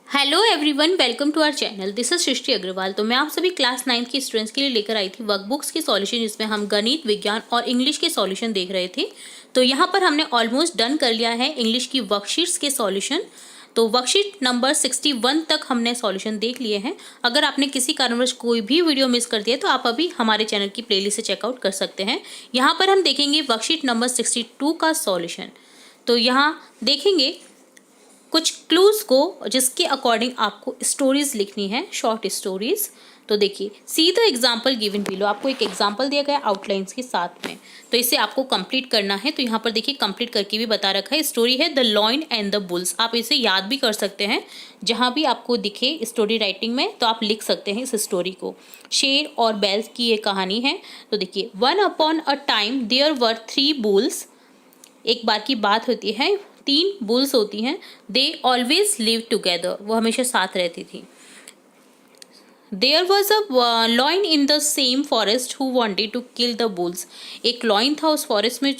Hello everyone, welcome to our channel. This is Srishti Agarwal. तो मैं आप सभी क्लास 9th की स्टूडेंट्स के लिए लेकर आई थी वर्कबुक्स की सॉल्यूशन, जिसमें हम गणित, विज्ञान और इंग्लिश के सॉल्यूशन देख रहे थे। तो यहाँ पर हमने ऑलमोस्ट डन कर लिया है इंग्लिश की वर्कशीट्स के सॉल्यूशन। तो वर्कशीट नंबर 61 तक हमने सॉल्यूशन देख लिए हैं। अगर आपने किसी कारणवश कोई भी वीडियो मिस कर दिया तो आप अभी हमारे चैनल की प्लेलिस्ट से चेकआउट कर सकते हैं। यहाँ पर हम देखेंगे वर्कशीट नंबर 62 का सॉल्यूशन। तो यहाँ देखेंगे कुछ क्लूज को, जिसके अकॉर्डिंग आपको स्टोरीज लिखनी है, शॉर्ट स्टोरीज। तो देखिए, see the example given below. आपको एक एग्जाम्पल दिया गया आउटलाइंस के साथ में, तो इसे आपको कंप्लीट करना है। तो यहाँ पर देखिए कंप्लीट करके भी बता रखा है। स्टोरी है the lion and the bulls. आप इसे याद भी कर सकते हैं, जहाँ भी आपको दिखे स्टोरी राइटिंग में तो आप लिख सकते हैं इस स्टोरी को। शेर और बैल की ये कहानी है। तो देखिए, once upon a time there were 3 bulls. एक बार की बात होती है, 3 बुल्स होती हैं। दे ऑलवेज लिव टुगेदर, वो हमेशा साथ रहती थी। There was a lion in the same forest who wanted to kill the bulls. एक लॉइन था उस फॉरेस्ट में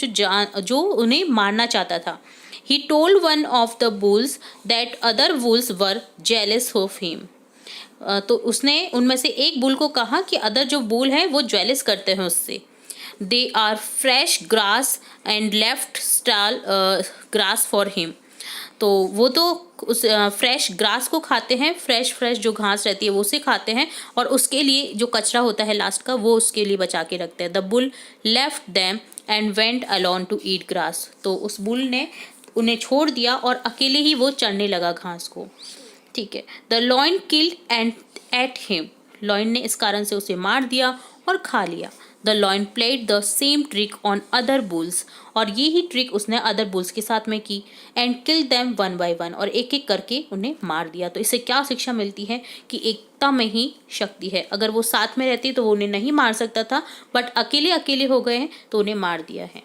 जो उन्हें मारना चाहता था। He told one of the bulls that other bulls were jealous of him. तो उसने उनमें से एक बुल को कहा कि अदर जो बुल है वो जेलस करते हैं उससे। They are fresh grass and left stale grass for him. तो वो तो उस फ्रेश ग्रास को खाते हैं, फ्रेश जो घास रहती है वो उसे खाते हैं, और उसके लिए जो कचरा होता है लास्ट का वो उसके लिए बचा के रखते हैं। The bull left them and went alone to eat grass. तो उस बुल ने उन्हें छोड़ दिया और अकेले ही वो चढ़ने लगा घास को। ठीक है। The lion killed and at him. Lion ने इस कारण से उसे मार दिया और खा लिया। The lion played the same trick on other bulls. और ये ही ट्रिक उसने अदर बुल्स के साथ में की। And kill them one by one. और एक एक करके उन्हें मार दिया। तो इससे क्या शिक्षा मिलती है कि एकता में ही शक्ति है। अगर वो साथ में रहती तो वो उन्हें नहीं मार सकता था, बट अकेले अकेले हो गए हैं तो उन्हें मार दिया है।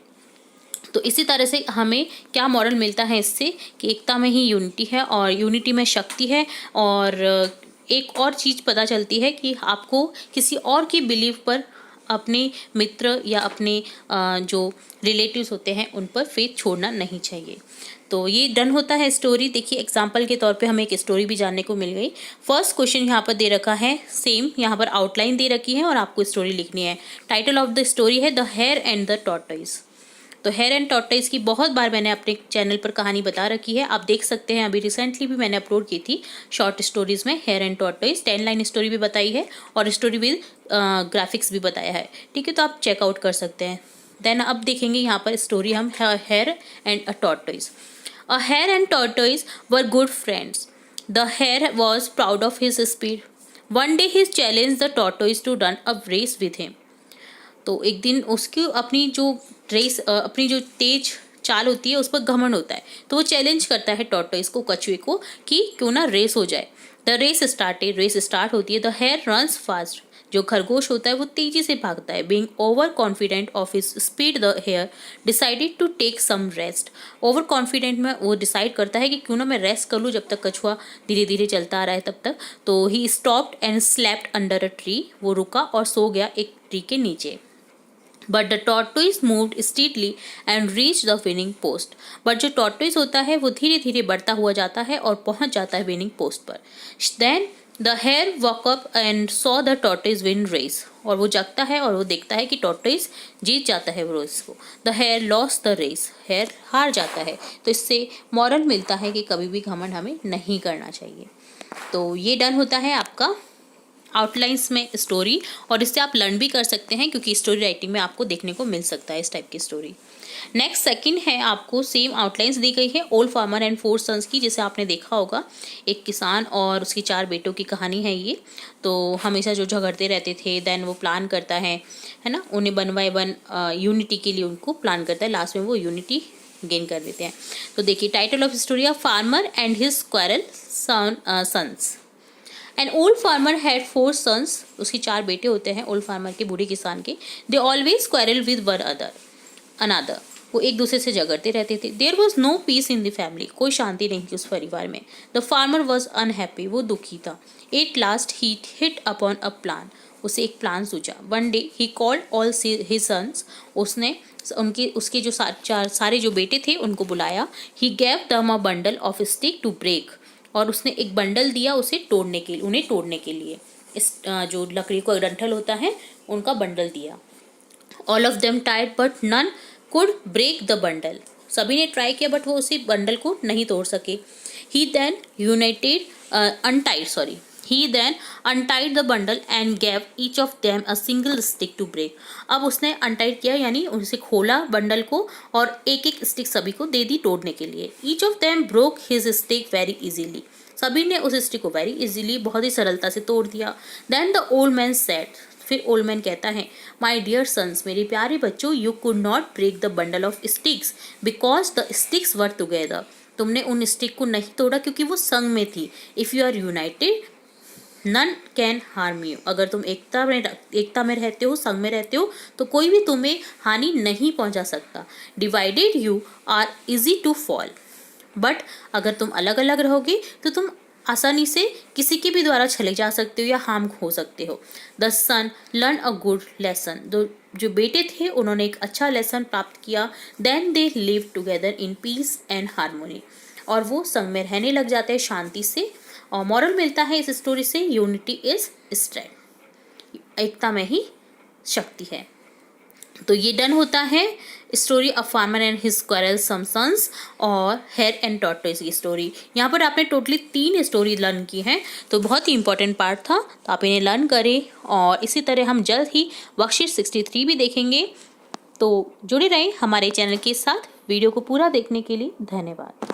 तो इसी तरह से हमें क्या मॉरल मिलता है इससे, कि एकता में ही यूनिटी है और यूनिटी में शक्ति है। और एक और चीज़ पता चलती है कि आपको किसी और की बिलीव पर, अपने मित्र या अपने जो रिलेटिव्स होते हैं उन पर फेथ छोड़ना नहीं चाहिए। तो ये डन होता है स्टोरी। देखिए, एग्जाम्पल के तौर पे हमें एक स्टोरी भी जानने को मिल गई। फर्स्ट क्वेश्चन यहाँ पर दे रखा है, सेम यहाँ पर आउटलाइन दे रखी है और आपको स्टोरी लिखनी है। टाइटल ऑफ द स्टोरी है the hare and the tortoise. तो हेयर एंड टॉर्टोइज की बहुत बार मैंने अपने चैनल पर कहानी बता रखी है, आप देख सकते हैं। अभी रिसेंटली भी मैंने अपलोड की थी शॉर्ट स्टोरीज में hare and tortoise. 10 line story भी बताई है और स्टोरी विद ग्राफिक्स भी बताया है। ठीक है, तो आप चेकआउट कर सकते हैं। देन अब देखेंगे यहाँ पर स्टोरी हम, hare and a tortoise. A hare and tortoise were good friends. The hare was proud of his speed. One day he challenge the tortoise to run a race with him. तो एक दिन उसकी अपनी जो अपनी जो तेज चाल होती है उस पर घमंड होता है, तो वो चैलेंज करता है टॉर्टोइज को, कछुए को, कि क्यों ना रेस हो जाए। The race started. Race start होती है। The hare runs fast. जो खरगोश होता है वो तेजी से भागता है। Being over confident of his speed the hare decided to take some rest. Over confident में वो डिसाइड करता है कि क्यों ना मैं रेस्ट कर लूँ, जब तक कछुआ धीरे धीरे चलता आ रहा है तब तक। तो he stopped and slept under a tree. वो रुका और सो गया एक ट्री के नीचे। But the tortoise moved steadily and reach the winning post. But जो टॉर्टोइज होता है वो धीरे धीरे बढ़ता हुआ जाता है और पहुंच जाता है विनिंग पोस्ट पर। Then the hare walk up and saw the tortoise win race. और वो जगता है और वो देखता है कि टॉर्टोइज जीत जाता है रेस को। The hare lost the race. Hare हार जाता है। तो इससे मॉरल मिलता है कि कभी भी घमंड हमें नहीं करना चाहिए। तो ये डन होता है आपका आउटलाइंस में स्टोरी, और इससे आप लर्न भी कर सकते हैं, क्योंकि स्टोरी राइटिंग में आपको देखने को मिल सकता है इस टाइप की स्टोरी। नेक्स्ट सेकंड है, आपको सेम आउटलाइंस दी गई है ओल्ड फार्मर एंड 4 सन्स की, जिसे आपने देखा होगा। एक किसान और उसके 4 बेटों की कहानी है ये। तो हमेशा जो झगड़ते रहते थे, देन वो प्लान करता है ना, उन्हें 1 बाय 1 यूनिटी के लिए उनको प्लान करता है। लास्ट में वो यूनिटी गेन कर देते हैं। तो देखिए, title of story of farmer and his स्क्वायरल sons. An old farmer had 4 sons. उसके 4 बेटे होते हैं ओल्ड फार्मर के, बूढ़े किसान के। They always quarrel with one another. वो एक दूसरे से झगड़ते रहते थे। There was no peace in the family. कोई शांति नहीं थी उस परिवार में। The farmer was unhappy. वो दुखी था। At last he hit upon a plan. उसे एक प्लान सूझा। One day he called all his sons. उसने उसके जो सारे जो बेटे थे उनको बुलाया। He gave them a bundle of stick to break. और उसने एक बंडल दिया उसे तोड़ने के लिए, उन्हें तोड़ने के लिए। इस जो लकड़ी का डंठल होता है उनका बंडल दिया। All of them tried but none could break the bundle. सभी ने ट्राई किया बट वो उसी बंडल को नहीं तोड़ सके। ही then untied the bundle and gave each of them a single stick to break। अब उसने अनटाइड किया यानी उनसे खोला बंडल को और एक एक स्टिक सभी को दे दी तोड़ने के लिए। each of them broke his stick very easily। सभी ने उस स्टिक को वेरी इजीली, बहुत ही सरलता से तोड़ दिया। Then the old man said, फिर ओल्ड मैन कहता है, माई डियर सन्स, मेरे प्यारे बच्चों, you could not break the bundle of sticks because the sticks were together. तुमने उन स्टिक को नहीं तोड़ा क्योंकि वो संग में थी। If you are united none can harm you. अगर तुम एकता में रहते हो, संग में रहते हो, तो कोई भी तुम्हें हानि नहीं पहुंचा सकता। Divided you are easy to fall, but अगर तुम अलग अलग रहोगे तो तुम आसानी से किसी के भी द्वारा चले जा सकते हो या हार्म हो सकते हो। The son learn a good lesson. जो बेटे थे उन्होंने एक अच्छा लेसन प्राप्त किया। Then they live together in peace and harmony. और वो संग में रहने लग जाते हैं शांति से। और मॉरल मिलता है इस स्टोरी से, यूनिटी इज स्ट्रेंथ। एकता में ही शक्ति है। तो ये डन होता है story of farmer and his quarrelsome sons और हेयर एंड टॉर्टोइस की स्टोरी। यहाँ पर आपने टोटली 3 स्टोरी लर्न की हैं, तो बहुत ही इंपॉर्टेंट पार्ट था, तो आप इन्हें लर्न करें। और इसी तरह हम जल्द ही वर्कशीट 63 भी देखेंगे। तो जुड़े रहें हमारे चैनल के साथ। वीडियो को पूरा देखने के लिए धन्यवाद।